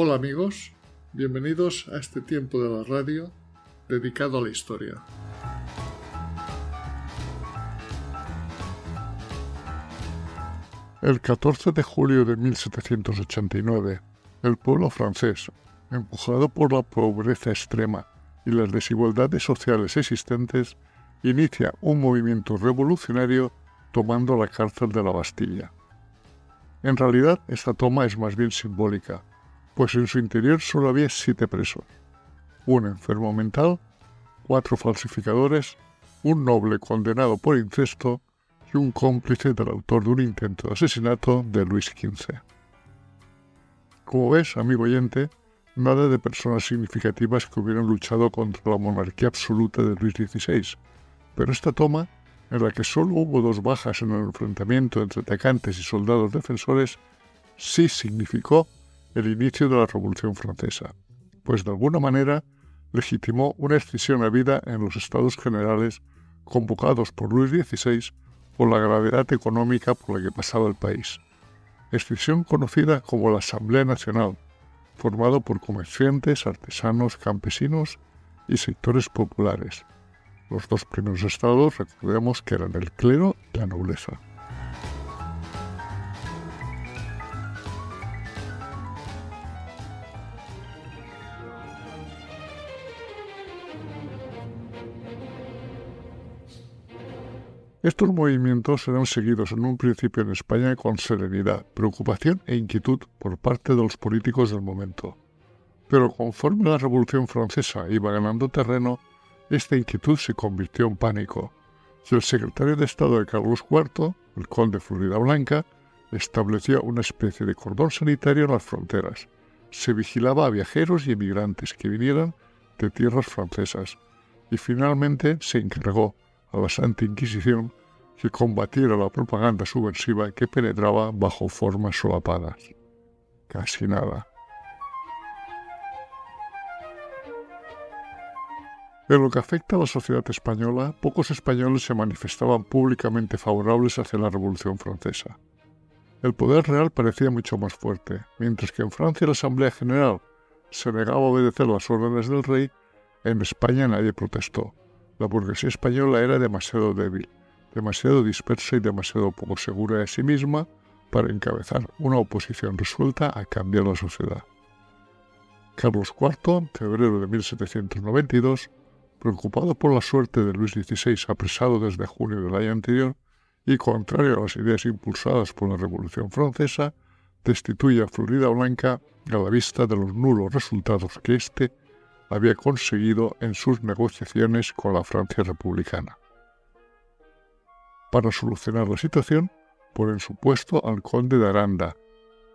Hola amigos, bienvenidos a este tiempo de la radio dedicado a la historia. El 14 de julio de 1789, el pueblo francés, empujado por la pobreza extrema y las desigualdades sociales existentes, inicia un movimiento revolucionario tomando la cárcel de la Bastilla. En realidad, esta toma es más bien simbólica, pues en su interior solo había 7 presos: un enfermo mental, 4 falsificadores, un noble condenado por incesto y un cómplice del autor de un intento de asesinato de Luis XV. Como ves, amigo oyente, nada de personas significativas que hubieran luchado contra la monarquía absoluta de Luis XVI, pero esta toma, en la que solo hubo 2 bajas en el enfrentamiento entre atacantes y soldados defensores, sí significó el inicio de la Revolución Francesa, pues de alguna manera legitimó una escisión a vida en los Estados Generales convocados por Luis XVI por la gravedad económica por la que pasaba el país. Escisión conocida como la Asamblea Nacional, formado por comerciantes, artesanos, campesinos y sectores populares. Los 2 primeros estados, recordemos que eran el clero y la nobleza. Estos movimientos eran seguidos en un principio en España con serenidad, preocupación e inquietud por parte de los políticos del momento. Pero conforme la Revolución Francesa iba ganando terreno, esta inquietud se convirtió en pánico, y el secretario de Estado de Carlos IV, el conde Floridablanca, estableció una especie de cordón sanitario en las fronteras. Se vigilaba a viajeros y emigrantes que vinieran de tierras francesas, y finalmente se encargó a la Santa Inquisición que combatiera la propaganda subversiva que penetraba bajo formas solapadas. Casi nada. En lo que afecta a la sociedad española, pocos españoles se manifestaban públicamente favorables hacia la Revolución Francesa. El poder real parecía mucho más fuerte, mientras que en Francia la Asamblea General se negaba a obedecer las órdenes del rey. En España nadie protestó. La burguesía española era demasiado débil, demasiado dispersa y demasiado poco segura de sí misma para encabezar una oposición resuelta a cambiar la sociedad. Carlos IV, en febrero de 1792, preocupado por la suerte de Luis XVI apresado desde junio del año anterior y contrario a las ideas impulsadas por la Revolución Francesa, destituye a Floridablanca a la vista de los nulos resultados que éste había conseguido en sus negociaciones con la Francia republicana. Para solucionar la situación, pone en su puesto al conde de Aranda.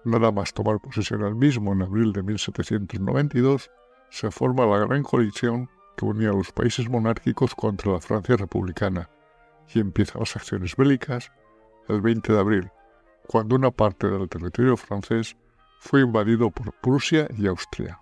Nada más tomar posesión al mismo en abril de 1792, se forma la gran coalición que unía a los países monárquicos contra la Francia republicana, y empiezan las acciones bélicas el 20 de abril, cuando una parte del territorio francés fue invadido por Prusia y Austria.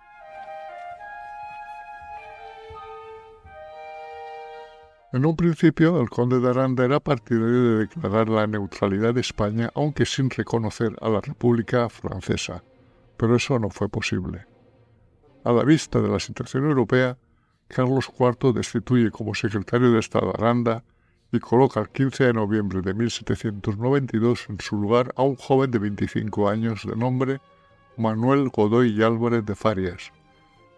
En un principio, el conde de Aranda era partidario de declarar la neutralidad de España, aunque sin reconocer a la República Francesa, pero eso no fue posible. A la vista de la situación europea, Carlos IV destituye como secretario de Estado a Aranda y coloca el 15 de noviembre de 1792 en su lugar a un joven de 25 años de nombre Manuel Godoy y Álvarez de Farias,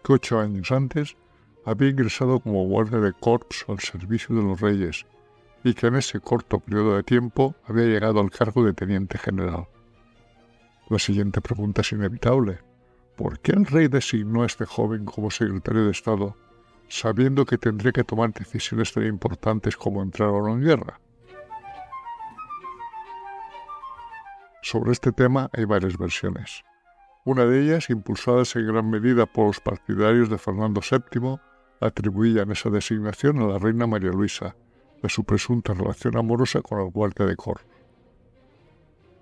que 8 años antes había ingresado como guardia de corps al servicio de los reyes y que en ese corto periodo de tiempo había llegado al cargo de teniente general. La siguiente pregunta es inevitable. ¿Por qué el rey designó a este joven como secretario de Estado, sabiendo que tendría que tomar decisiones tan importantes como entrar o no en guerra? Sobre este tema hay varias versiones. Una de ellas, impulsadas en gran medida por los partidarios de Fernando VII, atribuían esa designación a la reina María Luisa, de su presunta relación amorosa con el guardia de corps.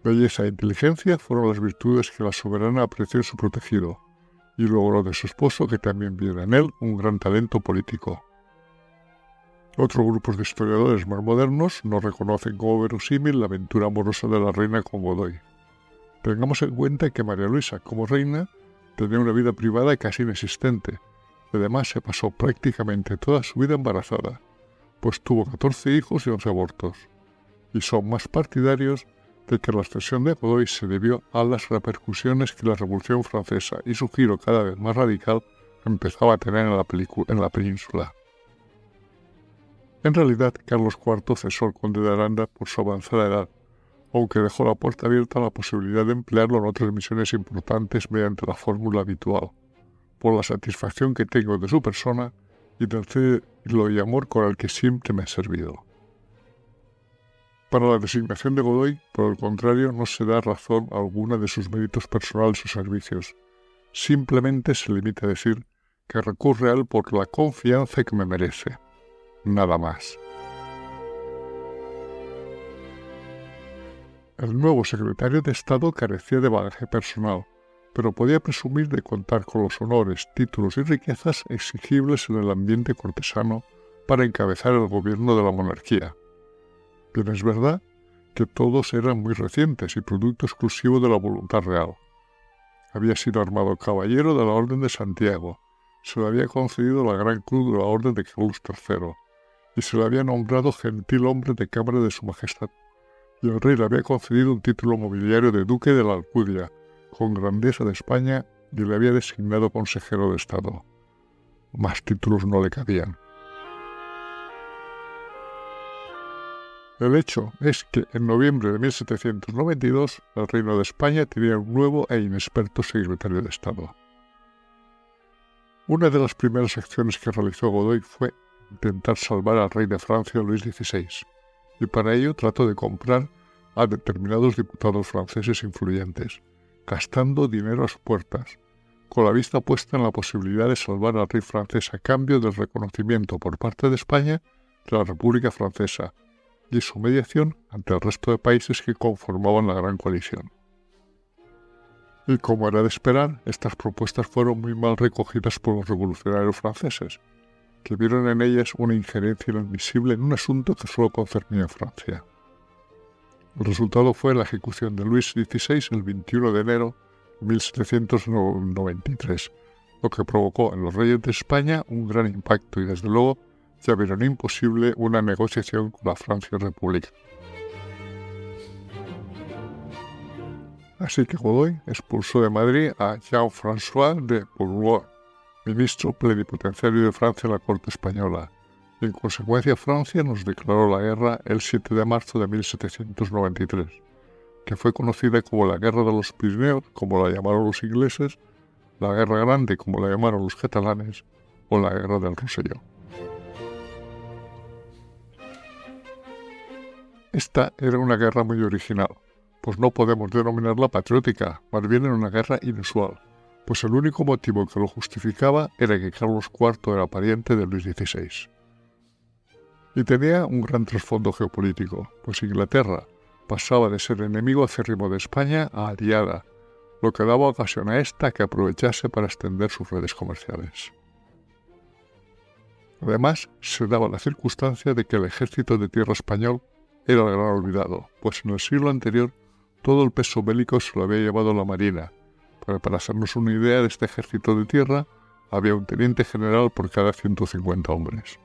Belleza e inteligencia fueron las virtudes que la soberana apreció en su protegido, y logró de su esposo que también viera en él un gran talento político. Otros grupos de historiadores más modernos no reconocen como verosímil la aventura amorosa de la reina con Godoy. Tengamos en cuenta que María Luisa, como reina, Tenía una vida privada casi inexistente. Además, se pasó prácticamente toda su vida embarazada, pues tuvo 14 hijos y 11 abortos. Y son más partidarios de que la ascensión de Godoy se debió a las repercusiones que la Revolución Francesa y su giro cada vez más radical empezaba a tener en la península. En realidad, Carlos IV cesó al conde de Aranda por su avanzada edad, aunque dejó la puerta abierta a la posibilidad de emplearlo en otras misiones importantes mediante la fórmula habitual, por la satisfacción que tengo de su persona y del celo y amor con el que siempre me ha servido. Para la designación de Godoy, por el contrario, no se da razón alguna de sus méritos personales o servicios. Simplemente se limita a decir que recurre a él por la confianza que me merece. Nada más. El nuevo secretario de Estado carecía de bagaje personal, pero podía presumir de contar con los honores, títulos y riquezas exigibles en el ambiente cortesano para encabezar el gobierno de la monarquía. Bien es verdad que todos eran muy recientes y producto exclusivo de la voluntad real. Había sido armado caballero de la Orden de Santiago, se le había concedido la Gran Cruz de la Orden de Carlos III y se le había nombrado gentil hombre de cámara de su majestad, y el rey le había concedido un título nobiliario de duque de la Alcudia, con grandeza de España, y le había designado consejero de Estado. Más títulos no le cabían. El hecho es que en noviembre de 1792 el Reino de España tenía un nuevo e inexperto secretario de Estado. Una de las primeras acciones que realizó Godoy fue intentar salvar al rey de Francia Luis XVI, y para ello trató de comprar a determinados diputados franceses influyentes, gastando dinero a sus puertas, con la vista puesta en la posibilidad de salvar al rey francés a cambio del reconocimiento por parte de España de la República Francesa y su mediación ante el resto de países que conformaban la Gran Coalición. Y como era de esperar, estas propuestas fueron muy mal recogidas por los revolucionarios franceses, que vieron en ellas una injerencia inadmisible en un asunto que solo concernía a Francia. El resultado fue la ejecución de Luis XVI el 21 de enero de 1793, lo que provocó en los reyes de España un gran impacto y desde luego ya vieron imposible una negociación con la Francia República. Así que Godoy expulsó de Madrid a Jean-François de Bourbois, ministro plenipotenciario de Francia en la corte española, y en consecuencia Francia nos declaró la guerra el 7 de marzo de 1793, que fue conocida como la Guerra de los Pirineos, como la llamaron los ingleses, la Guerra Grande, como la llamaron los catalanes, o la Guerra del Rosellón. Esta era una guerra muy original, pues no podemos denominarla patriótica, más bien era una guerra inusual, pues el único motivo que lo justificaba era que Carlos IV era pariente de Luis XVI. Y tenía un gran trasfondo geopolítico, pues Inglaterra pasaba de ser enemigo acérrimo de España a aliada, lo que daba ocasión a esta que aprovechase para extender sus redes comerciales. Además, se daba la circunstancia de que el ejército de tierra español era el gran olvidado, pues en el siglo anterior todo el peso bélico se lo había llevado la Marina, pero para hacernos una idea de este ejército de tierra, había un teniente general por cada 150 hombres.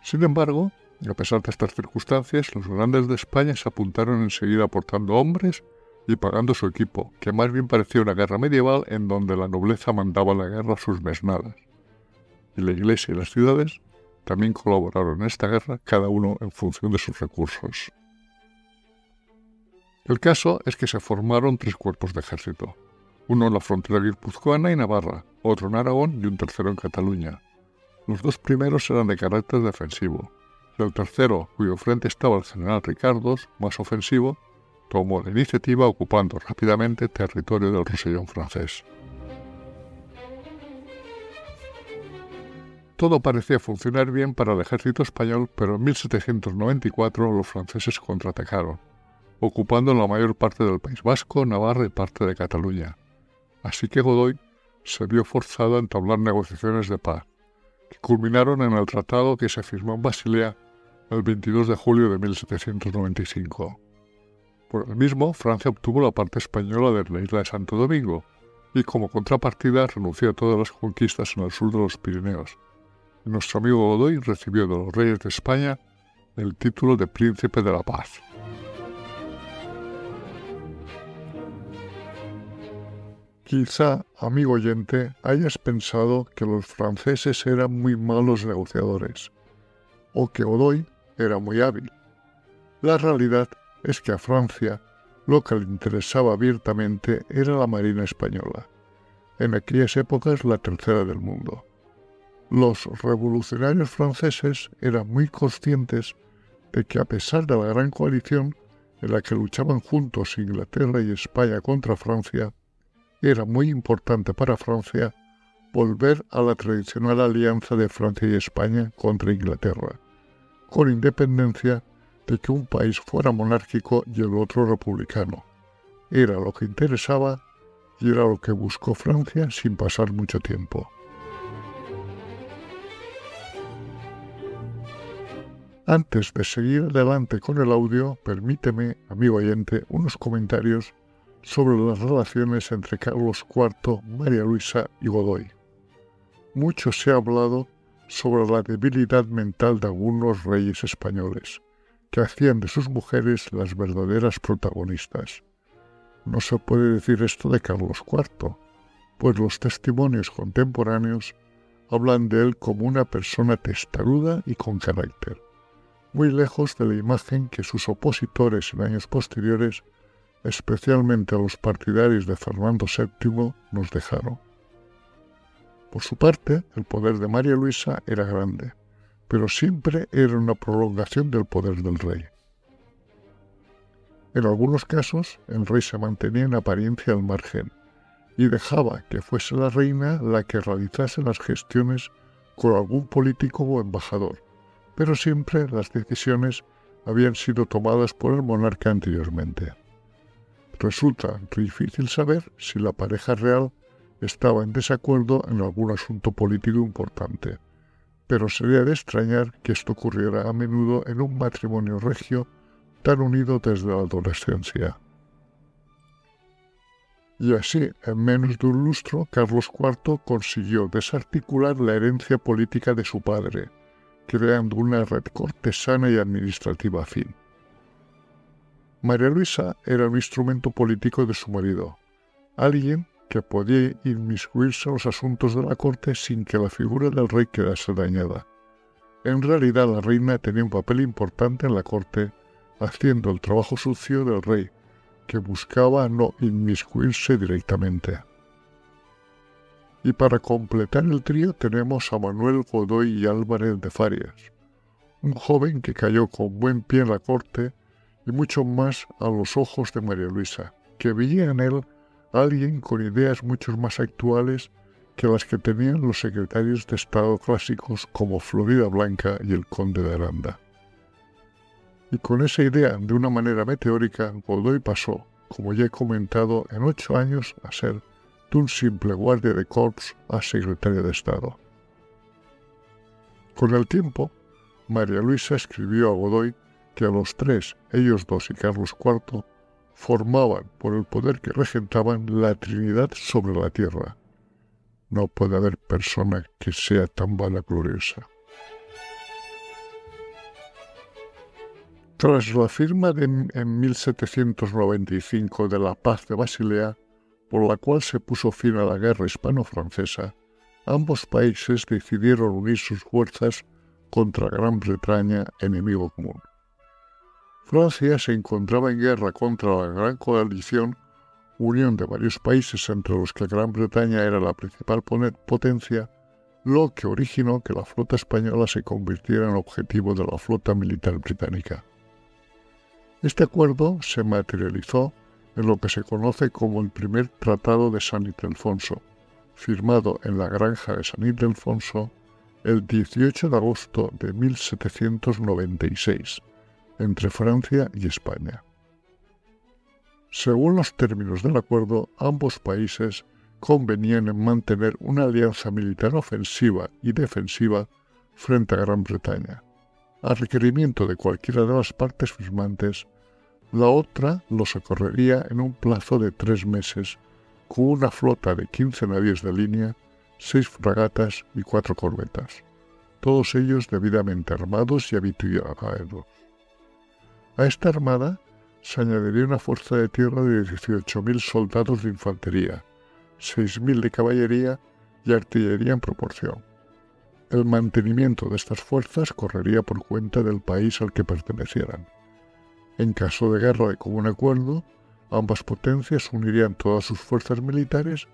Sin embargo, a pesar de estas circunstancias, los grandes de España se apuntaron enseguida aportando hombres y pagando su equipo, que más bien parecía una guerra medieval en donde la nobleza mandaba la guerra a sus mesnadas. Y la Iglesia y las ciudades también colaboraron en esta guerra, cada uno en función de sus recursos. El caso es que se formaron 3 cuerpos de ejército, uno en la frontera guipuzcoana y Navarra, otro en Aragón y un tercero en Cataluña. Los 2 primeros eran de carácter defensivo, y el tercero, cuyo frente estaba el general Ricardos, más ofensivo, tomó la iniciativa ocupando rápidamente territorio del Rosellón francés. Todo parecía funcionar bien para el ejército español, pero en 1794 los franceses contraatacaron, ocupando la mayor parte del País Vasco, Navarra y parte de Cataluña. Así que Godoy se vio forzado a entablar negociaciones de paz, que culminaron en el tratado que se firmó en Basilea el 22 de julio de 1795. Por el mismo, Francia obtuvo la parte española de la isla de Santo Domingo, y como contrapartida renunció a todas las conquistas en el sur de los Pirineos. Y nuestro amigo Godoy recibió de los reyes de España el título de Príncipe de la Paz. Quizá, amigo oyente, hayas pensado que los franceses eran muy malos negociadores, o que Godoy era muy hábil. La realidad es que a Francia lo que le interesaba abiertamente era la marina española, en aquellas épocas la tercera del mundo. Los revolucionarios franceses eran muy conscientes de que a pesar de la gran coalición en la que luchaban juntos Inglaterra y España contra Francia, era muy importante para Francia volver a la tradicional alianza de Francia y España contra Inglaterra, con independencia de que un país fuera monárquico y el otro republicano. Era lo que interesaba y era lo que buscó Francia sin pasar mucho tiempo. Antes de seguir adelante con el audio, permíteme, amigo oyente, unos comentarios sobre las relaciones entre Carlos IV, María Luisa y Godoy. Mucho se ha hablado sobre la debilidad mental de algunos reyes españoles, que hacían de sus mujeres las verdaderas protagonistas. No se puede decir esto de Carlos IV, pues los testimonios contemporáneos hablan de él como una persona testaruda y con carácter, muy lejos de la imagen que sus opositores en años posteriores, especialmente a los partidarios de Fernando VII, nos dejaron. Por su parte, el poder de María Luisa era grande, pero siempre era una prolongación del poder del rey. En algunos casos, el rey se mantenía en apariencia al margen y dejaba que fuese la reina la que realizase las gestiones con algún político o embajador, pero siempre las decisiones habían sido tomadas por el monarca anteriormente. Resulta difícil saber si la pareja real estaba en desacuerdo en algún asunto político importante, pero sería de extrañar que esto ocurriera a menudo en un matrimonio regio tan unido desde la adolescencia. Y así, en menos de un lustro, Carlos IV consiguió desarticular la herencia política de su padre, creando una red cortesana y administrativa afín. María Luisa era un instrumento político de su marido, alguien que podía inmiscuirse en los asuntos de la corte sin que la figura del rey quedase dañada. En realidad, la reina tenía un papel importante en la corte, haciendo el trabajo sucio del rey, que buscaba no inmiscuirse directamente. Y para completar el trío tenemos a Manuel Godoy y Álvarez de Farias, un joven que cayó con buen pie en la corte y mucho más a los ojos de María Luisa, que veía en él a alguien con ideas mucho más actuales que las que tenían los secretarios de Estado clásicos como Florida Blanca y el conde de Aranda. Y con esa idea, de una manera meteórica, Godoy pasó, como ya he comentado, en 8 años a ser de un simple guardia de corps a secretario de Estado. Con el tiempo, María Luisa escribió a Godoy que a los tres, ellos dos y Carlos IV, formaban, por el poder que regentaban, la Trinidad sobre la tierra. No puede haber persona que sea tan vanagloriosa. Tras la firma en 1795 de la Paz de Basilea, por la cual se puso fin a la guerra hispano-francesa, ambos países decidieron unir sus fuerzas contra Gran Bretaña, enemigo común. Francia se encontraba en guerra contra la Gran Coalición, unión de varios países entre los que Gran Bretaña era la principal potencia, lo que originó que la flota española se convirtiera en objetivo de la flota militar británica. Este acuerdo se materializó en lo que se conoce como el primer Tratado de San Ildefonso, firmado en la granja de San Ildefonso el 18 de agosto de 1796, entre Francia y España. Según los términos del acuerdo, ambos países convenían en mantener una alianza militar ofensiva y defensiva frente a Gran Bretaña. A requerimiento de cualquiera de las partes firmantes, la otra lo socorrería en un plazo de 3 meses con una flota de 15 navíos de línea, 6 fragatas y 4 corbetas, todos ellos debidamente armados y habituados. A esta armada se añadiría una fuerza de tierra de 18.000 soldados de infantería, 6.000 de caballería y artillería en proporción. El mantenimiento de estas fuerzas correría por cuenta del país al que pertenecieran. En caso de guerra de común acuerdo, ambas potencias unirían todas sus fuerzas militares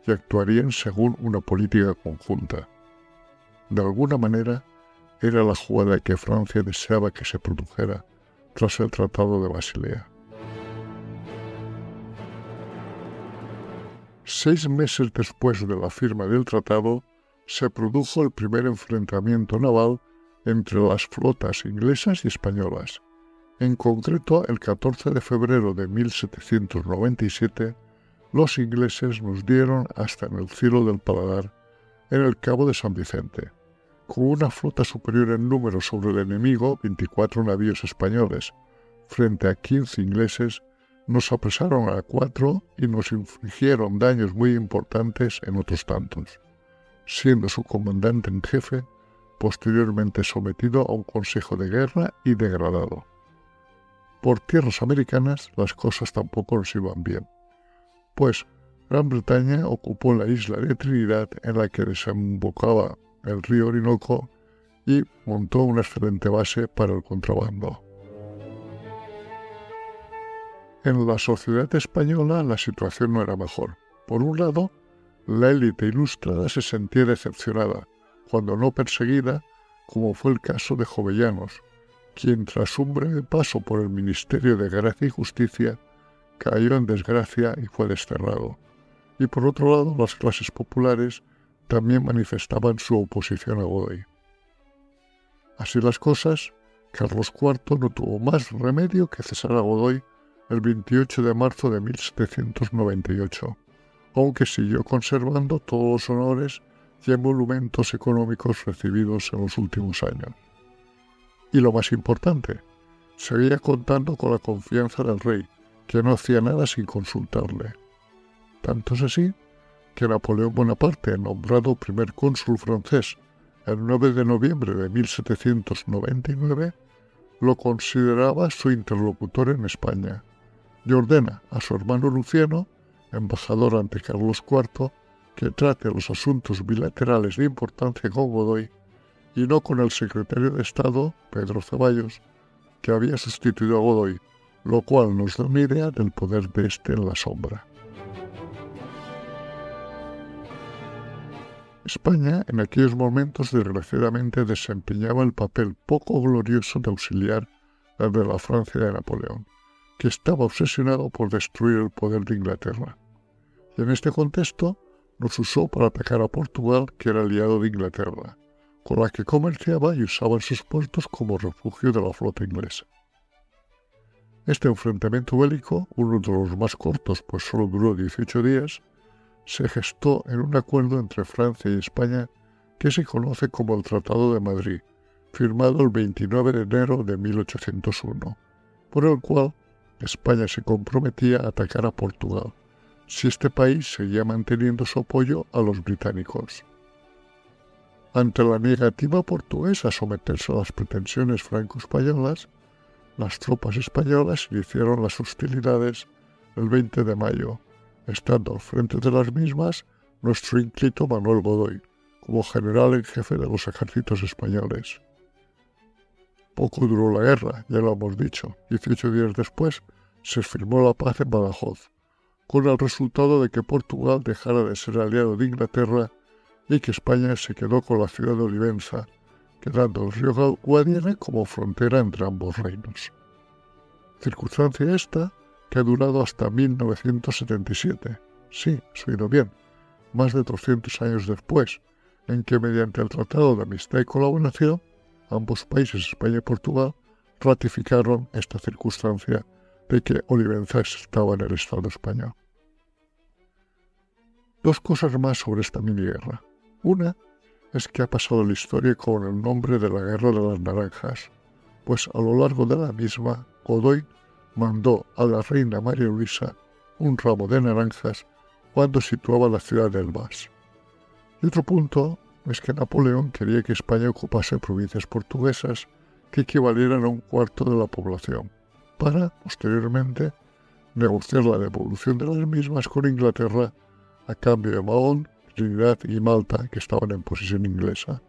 y actuarían según una política conjunta. De alguna manera, era la jugada que Francia deseaba que se produjera tras el Tratado de Basilea. 6 meses después de la firma del tratado, se produjo el primer enfrentamiento naval entre las flotas inglesas y españolas. En concreto, el 14 de febrero de 1797, los ingleses nos dieron hasta en el cielo del paladar, en el Cabo de San Vicente. Con una flota superior en número sobre el enemigo, 24 navíos españoles, frente a 15 ingleses, nos apresaron a 4 y nos infligieron daños muy importantes en otros tantos, siendo su comandante en jefe posteriormente sometido a un consejo de guerra y degradado. Por tierras americanas las cosas tampoco nos iban bien, pues Gran Bretaña ocupó la isla de Trinidad, en la que desembocaba el río Orinoco, y montó una excelente base para el contrabando. En la sociedad española la situación no era mejor. Por un lado, la élite ilustrada se sentía decepcionada, cuando no perseguida, como fue el caso de Jovellanos, quien tras un breve paso por el Ministerio de Gracia y Justicia cayó en desgracia y fue desterrado. Y por otro lado, las clases populares también manifestaban su oposición a Godoy. Así las cosas, Carlos IV no tuvo más remedio que cesar a Godoy el 28 de marzo de 1798, aunque siguió conservando todos los honores y emolumentos económicos recibidos en los últimos años. Y lo más importante, seguía contando con la confianza del rey, que no hacía nada sin consultarle. Tanto es así que Napoleón Bonaparte, nombrado primer cónsul francés el 9 de noviembre de 1799, lo consideraba su interlocutor en España y ordena a su hermano Luciano, embajador ante Carlos IV, que trate los asuntos bilaterales de importancia con Godoy y no con el secretario de Estado, Pedro Ceballos, que había sustituido a Godoy, lo cual nos da una idea del poder de este en la sombra. España en aquellos momentos desgraciadamente desempeñaba el papel poco glorioso de auxiliar al de la Francia de Napoleón, que estaba obsesionado por destruir el poder de Inglaterra. Y en este contexto nos usó para atacar a Portugal, que era aliado de Inglaterra, con la que comerciaba y usaba sus puertos como refugio de la flota inglesa. Este enfrentamiento bélico, uno de los más cortos pues solo duró 18 días, se gestó en un acuerdo entre Francia y España que se conoce como el Tratado de Madrid, firmado el 29 de enero de 1801, por el cual España se comprometía a atacar a Portugal, si este país seguía manteniendo su apoyo a los británicos. Ante la negativa portuguesa a someterse a las pretensiones franco-españolas, las tropas españolas iniciaron las hostilidades el 20 de mayo, estando al frente de las mismas nuestro ínclito Manuel Godoy, como general en jefe de los ejércitos españoles. Poco duró la guerra, ya lo hemos dicho. 18 días después se firmó la paz en Badajoz, con el resultado de que Portugal dejara de ser aliado de Inglaterra y que España se quedó con la ciudad de Olivenza, quedando el río Guadiana como frontera entre ambos reinos. Circunstancia esta que ha durado hasta 1977. Sí, has oído bien, más de 200 años después, en que mediante el Tratado de Amistad y Colaboración, ambos países, España y Portugal, ratificaron esta circunstancia de que Olivenza estaba en el Estado español. Dos cosas más sobre esta miniguerra. Una es que ha pasado la historia con el nombre de la Guerra de las Naranjas, pues a lo largo de la misma, Godoy mandó a la reina María Luisa un ramo de naranjas cuando situaba la ciudad de Elbas. Y otro punto es que Napoleón quería que España ocupase provincias portuguesas que equivalieran a un cuarto de la población, para, posteriormente, negociar la devolución de las mismas con Inglaterra a cambio de Mahón, Trinidad y Malta, que estaban en posesión inglesa.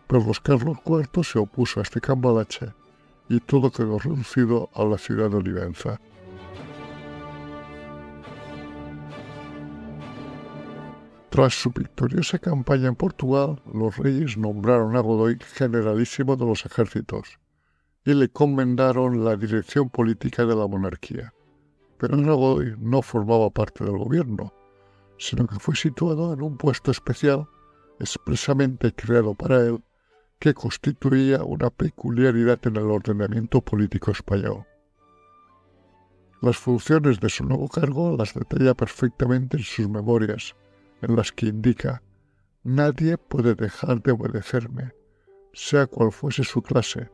Pero Carlos IV se opuso a este cambalache y todo quedó reducido a la ciudad de Olivenza. Tras su victoriosa campaña en Portugal, los reyes nombraron a Godoy generalísimo de los ejércitos y le encomendaron la dirección política de la monarquía. Pero Godoy no formaba parte del gobierno, sino que fue situado en un puesto especial expresamente creado para él, que constituía una peculiaridad en el ordenamiento político español. Las funciones de su nuevo cargo las detalla perfectamente en sus memorias, en las que indica: «Nadie puede dejar de obedecerme, sea cual fuese su clase,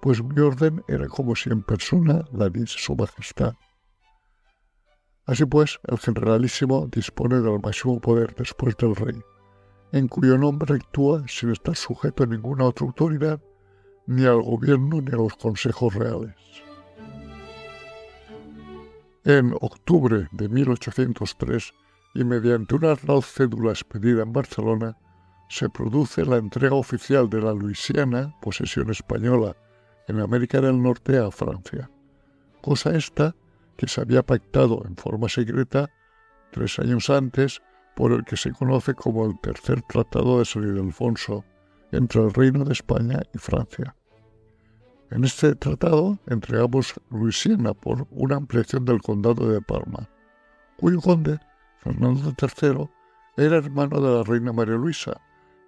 pues mi orden era como si en persona la diese su majestad». Así pues, el generalísimo dispone del máximo poder después del rey, en cuyo nombre actúa sin estar sujeto a ninguna otra autoridad, ni al gobierno ni a los consejos reales. En octubre de 1803, y mediante una real cédula expedida en Barcelona, se produce la entrega oficial de la Luisiana, posesión española, en América del Norte a Francia. Cosa esta que se había pactado en forma secreta 3 años antes, por el que se conoce como el Tercer Tratado de San Ildefonso entre el Reino de España y Francia. En este tratado entregamos Luisiana por una ampliación del condado de Parma, cuyo conde, Fernando III, era hermano de la reina María Luisa,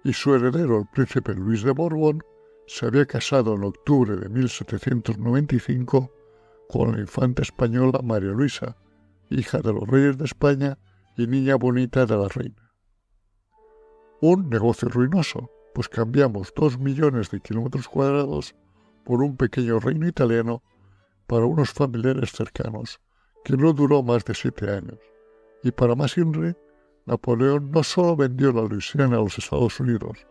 y su heredero, el príncipe Luis de Borbón, se había casado en octubre de 1795 con la infanta española María Luisa, hija de los reyes de España y niña bonita de la reina. Un negocio ruinoso, pues cambiamos 2 millones de kilómetros cuadrados por un pequeño reino italiano para unos familiares cercanos, que no duró más de 7 años. Y para más inri, Napoleón no solo vendió la Luisiana a los Estados Unidos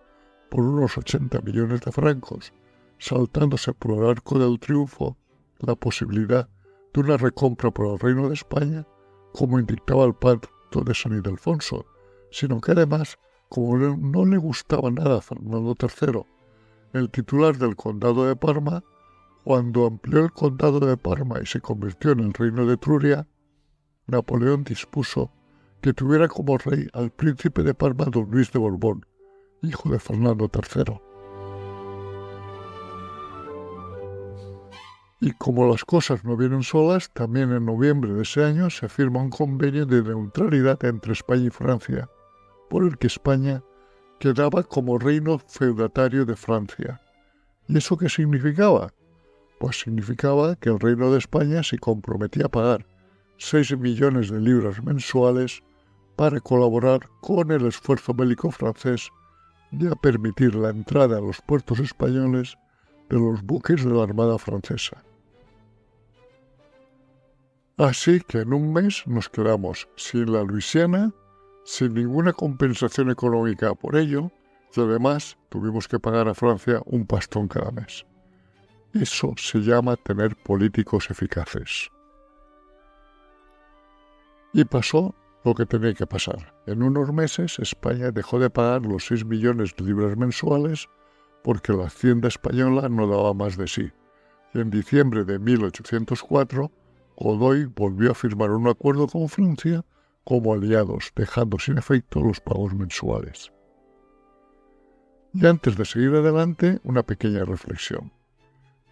por unos 80 millones de francos, saltándose por el arco del triunfo la posibilidad de una recompra por el Reino de España, como indicaba el pacto de San Ildefonso, sino que además, como no le gustaba nada a Fernando III, el titular del condado de Parma, cuando amplió el condado de Parma y se convirtió en el Reino de Etruria, Napoleón dispuso que tuviera como rey al príncipe de Parma don Luis de Borbón, hijo de Fernando III. Y como las cosas no vienen solas, también en noviembre de ese año se firma un convenio de neutralidad entre España y Francia, por el que España quedaba como reino feudatario de Francia. ¿Y eso qué significaba? Pues significaba que el Reino de España se comprometía a pagar 6 millones de libras mensuales para colaborar con el esfuerzo bélico francés y a permitir la entrada a los puertos españoles de los buques de la Armada francesa. Así que en un mes nos quedamos sin la Luisiana, sin ninguna compensación económica por ello, y además tuvimos que pagar a Francia un pastón cada mes. Eso se llama tener políticos eficaces. Y pasó lo que tenía que pasar. En unos meses España dejó de pagar los 6 millones de libras mensuales porque la hacienda española no daba más de sí. Y en diciembre de 1804, Godoy volvió a firmar un acuerdo con Francia como aliados, dejando sin efecto los pagos mensuales. Y antes de seguir adelante, una pequeña reflexión.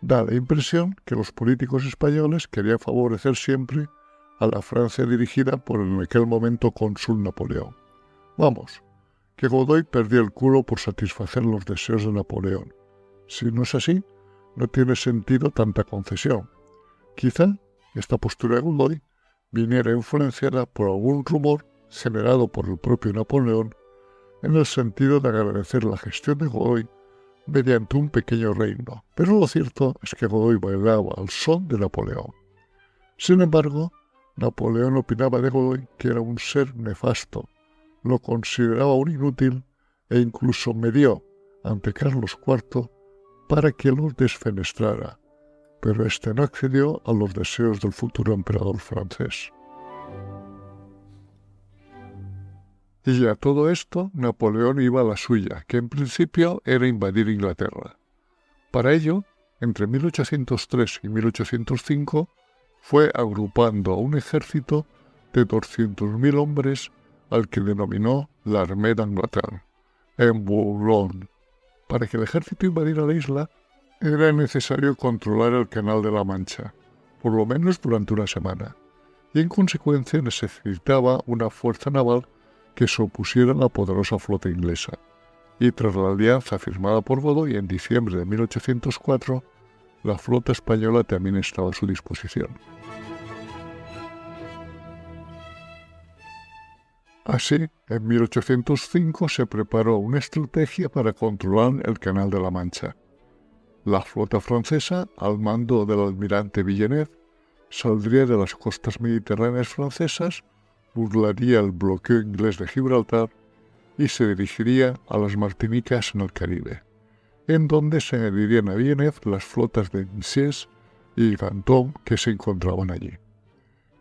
Da la impresión que los políticos españoles querían favorecer siempre a la Francia dirigida por en aquel momento cónsul Napoleón. Vamos, que Godoy perdió el culo por satisfacer los deseos de Napoleón. Si no es así, no tiene sentido tanta concesión. Quizá esta postura de Godoy viniera influenciada por algún rumor generado por el propio Napoleón en el sentido de agradecer la gestión de Godoy mediante un pequeño reino, pero lo cierto es que Godoy bailaba al son de Napoleón. Sin embargo, Napoleón opinaba de Godoy que era un ser nefasto, lo consideraba un inútil e incluso medió ante Carlos IV para que lo desfenestrara, pero éste no accedió a los deseos del futuro emperador francés. Y a todo esto, Napoleón iba a la suya, que en principio era invadir Inglaterra. Para ello, entre 1803 y 1805, fue agrupando a un ejército de 200.000 hombres al que denominó la Armée d'Angleterre, en Boulogne. Para que el ejército invadiera la isla, era necesario controlar el Canal de la Mancha, por lo menos durante una semana, y en consecuencia necesitaba una fuerza naval que se opusiera a la poderosa flota inglesa. Y tras la alianza firmada por Godoy en diciembre de 1804, la flota española también estaba a su disposición. Así, en 1805 se preparó una estrategia para controlar el Canal de la Mancha. La flota francesa, al mando del almirante Villeneuve, saldría de las costas mediterráneas francesas, burlaría el bloqueo inglés de Gibraltar y se dirigiría a las Martinicas en el Caribe, en donde se añadirían a Villeneuve las flotas de Incés y Gantour que se encontraban allí.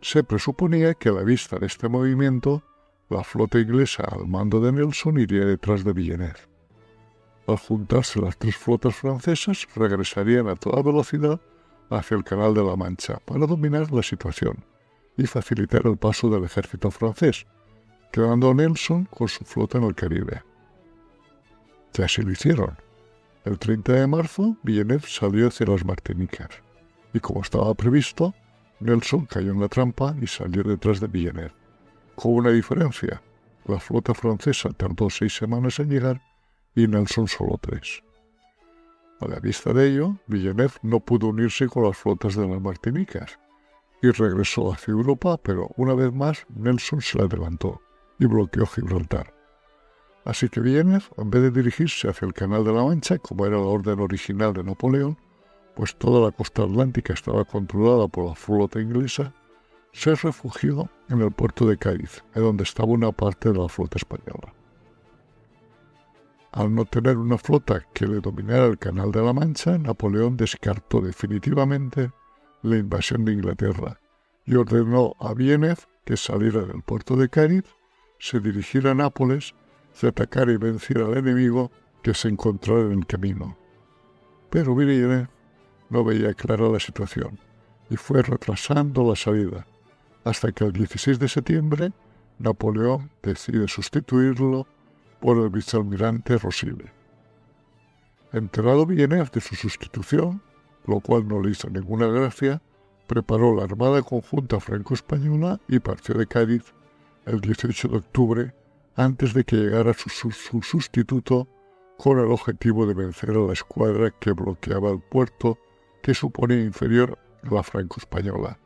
Se presuponía que a la vista de este movimiento, la flota inglesa al mando de Nelson iría detrás de Villeneuve. Al juntarse las tres flotas francesas, regresarían a toda velocidad hacia el Canal de la Mancha para dominar la situación y facilitar el paso del ejército francés, quedando Nelson con su flota en el Caribe. Ya así lo hicieron. El 30 de marzo, Villeneuve salió hacia las Martinicas, y como estaba previsto, Nelson cayó en la trampa y salió detrás de Villeneuve. Con una diferencia, la flota francesa tardó 6 semanas en llegar y Nelson solo 3. A la vista de ello, Villeneuve no pudo unirse con las flotas de las Martinicas y regresó hacia Europa, pero una vez más Nelson se la adelantó y bloqueó Gibraltar. Así que Villeneuve, en vez de dirigirse hacia el Canal de la Mancha, como era la orden original de Napoleón, pues toda la costa atlántica estaba controlada por la flota inglesa, se refugió en el puerto de Cádiz, en donde estaba una parte de la flota española. Al no tener una flota que le dominara el Canal de la Mancha, Napoleón descartó definitivamente la invasión de Inglaterra y ordenó a Villeneuve que saliera del puerto de Cádiz, se dirigiera a Nápoles, se atacara y venciera al enemigo que se encontrara en el camino. Pero Villeneuve no veía clara la situación y fue retrasando la salida, hasta que el 16 de septiembre Napoleón decide sustituirlo por el vicealmirante Rossini. Enterado Villeneuve de su sustitución, lo cual no le hizo ninguna gracia, preparó la Armada Conjunta Franco-Española y partió de Cádiz el 18 de octubre, antes de que llegara su sustituto, con el objetivo de vencer a la escuadra que bloqueaba el puerto, que suponía inferior a la franco-española.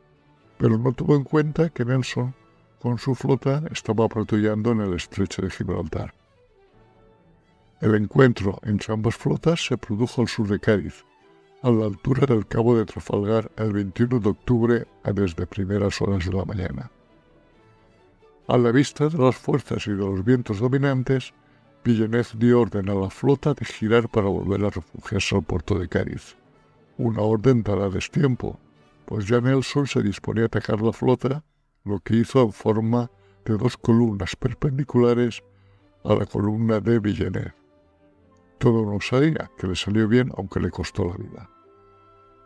Pero no tuvo en cuenta que Nelson, con su flota, estaba patrullando en el estrecho de Gibraltar. El encuentro entre ambas flotas se produjo al sur de Cádiz, a la altura del Cabo de Trafalgar, el 21 de octubre desde primeras horas de la mañana. A la vista de las fuerzas y de los vientos dominantes, Villeneuve dio orden a la flota de girar para volver a refugiarse al puerto de Cádiz. Una orden dada a destiempo, pues ya Nelson se disponía a atacar la flota, lo que hizo en forma de 2 columnas perpendiculares a la columna de Villeneuve. Todo no sabía que le salió bien, aunque le costó la vida.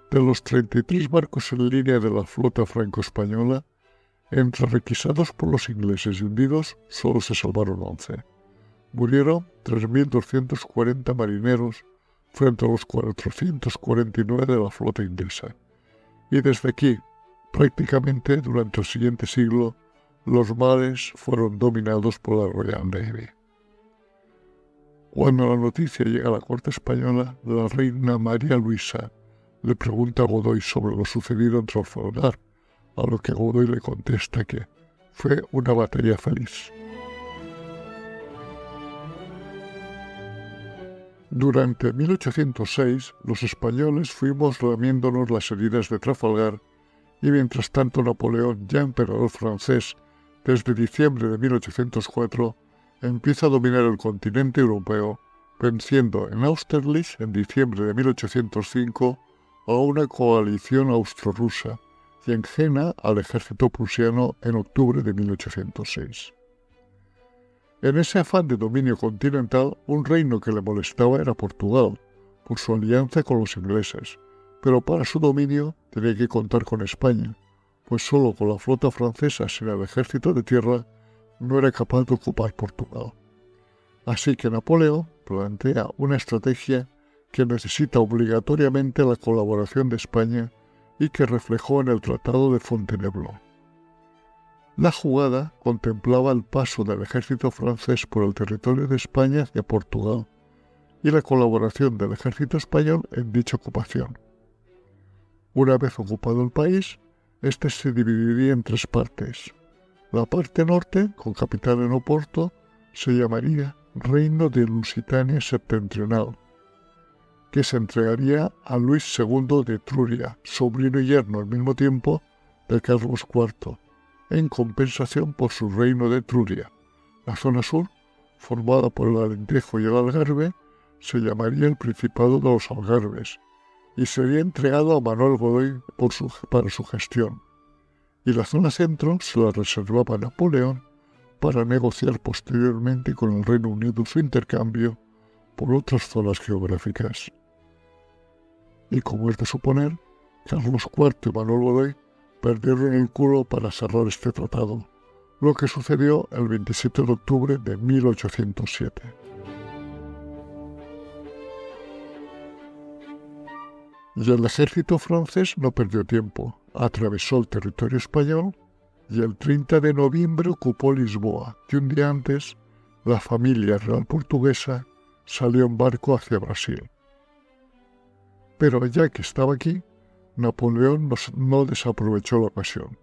De los 33 barcos en línea de la flota franco-española, entre requisados por los ingleses y hundidos, solo se salvaron 11. Murieron 3.240 marineros frente a los 449 de la flota inglesa. Y desde aquí, prácticamente durante el siguiente siglo, los mares fueron dominados por la Royal Navy. Cuando la noticia llega a la corte española, la reina María Luisa le pregunta a Godoy sobre lo sucedido en Trafalgar, a lo que Godoy le contesta que fue una batalla feliz. Durante 1806, los españoles fuimos lamiéndonos las heridas de Trafalgar y mientras tanto Napoleón, ya emperador francés desde diciembre de 1804, empieza a dominar el continente europeo, venciendo en Austerlitz en diciembre de 1805 a una coalición austro-rusa y en Jena al ejército prusiano en octubre de 1806. En ese afán de dominio continental, un reino que le molestaba era Portugal, por su alianza con los ingleses, pero para su dominio tenía que contar con España, pues solo con la flota francesa sin el ejército de tierra no era capaz de ocupar Portugal. Así que Napoleón plantea una estrategia que necesita obligatoriamente la colaboración de España y que reflejó en el Tratado de Fontainebleau. La jugada contemplaba el paso del ejército francés por el territorio de España hacia Portugal y la colaboración del ejército español en dicha ocupación. Una vez ocupado el país, este se dividiría en tres partes. La parte norte, con capital en Oporto, se llamaría Reino de Lusitania Septentrional, que se entregaría a Luis II de Etruria, sobrino y yerno al mismo tiempo de Carlos IV, en compensación por su reino de Etruria. La zona sur, formada por el Alentejo y el Algarve, se llamaría el Principado de los Algarbes y sería entregado a Manuel Godoy para su gestión. Y la zona centro se la reservaba a Napoleón para negociar posteriormente con el Reino Unido su intercambio por otras zonas geográficas. Y como es de suponer, Carlos IV y Manuel Godoy perdieron el culo para cerrar este tratado, lo que sucedió el 27 de octubre de 1807. Y el ejército francés no perdió tiempo, atravesó el territorio español y el 30 de noviembre ocupó Lisboa, y un día antes la familia real portuguesa salió en barco hacia Brasil. Pero ya que estaba aquí, Napoleón no desaprovechó la ocasión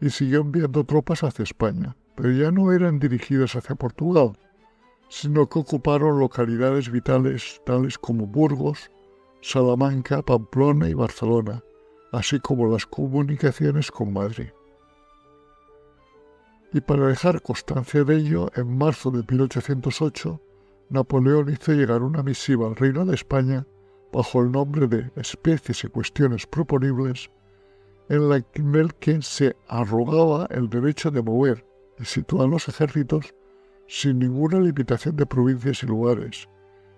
y siguió enviando tropas hacia España, pero ya no eran dirigidas hacia Portugal, sino que ocuparon localidades vitales tales como Burgos, Salamanca, Pamplona y Barcelona, así como las comunicaciones con Madrid. Y para dejar constancia de ello, en marzo de 1808, Napoleón hizo llegar una misiva al Reino de España bajo el nombre de Especies y Cuestiones Proponibles, en el que se arrogaba el derecho de mover y situar los ejércitos sin ninguna limitación de provincias y lugares,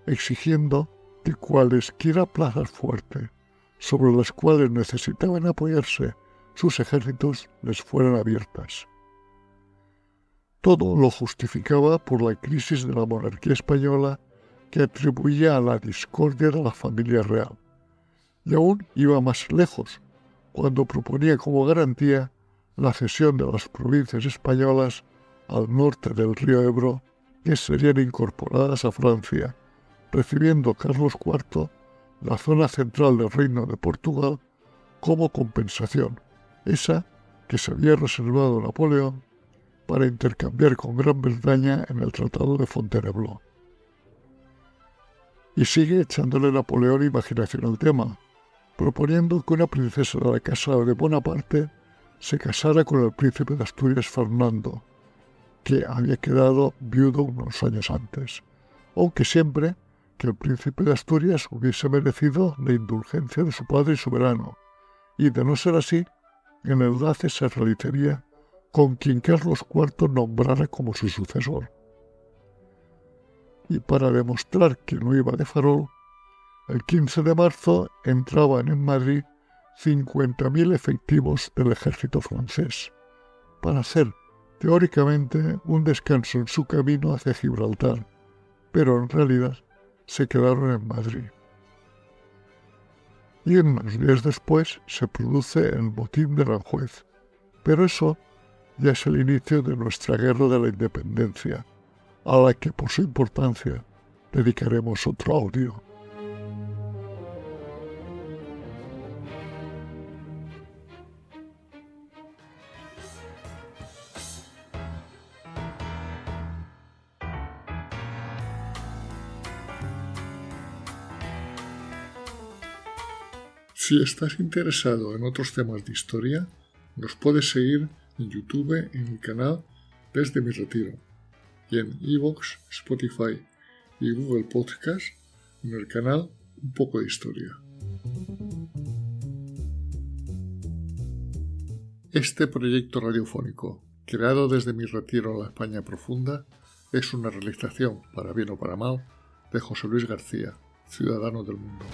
exigiendo que cualesquiera plazas fuertes sobre las cuales necesitaban apoyarse sus ejércitos les fueran abiertas. Todo lo justificaba por la crisis de la monarquía española que atribuía a la discordia de la familia real, y aún iba más lejos cuando proponía como garantía la cesión de las provincias españolas al norte del río Ebro, que serían incorporadas a Francia, recibiendo Carlos IV la zona central del Reino de Portugal como compensación, esa que se había reservado Napoleón para intercambiar con Gran Bretaña en el Tratado de Fontainebleau. Y sigue echándole Napoleón imaginación al tema, proponiendo que una princesa de la casa de Bonaparte se casara con el príncipe de Asturias Fernando, que había quedado viudo unos años antes, aunque siempre que el príncipe de Asturias hubiese merecido la indulgencia de su padre soberano, y de no ser así, el enlace se realizaría con quien Carlos IV nombrara como su sucesor. Y para demostrar que no iba de farol, el 15 de marzo entraban en Madrid 50.000 efectivos del ejército francés, para hacer, teóricamente, un descanso en su camino hacia Gibraltar, pero en realidad se quedaron en Madrid. Y unos días después se produce el motín de Aranjuez, pero eso ya es el inicio de nuestra guerra de la independencia, a la que por su importancia dedicaremos otro audio. Si estás interesado en otros temas de historia, nos puedes seguir en YouTube en mi canal Desde mi Retiro y en iVoox, Spotify y Google Podcast en el canal Un poco de Historia. Este proyecto radiofónico, creado desde mi retiro en la España profunda, es una realización, para bien o para mal, de José Luis García, ciudadano del mundo.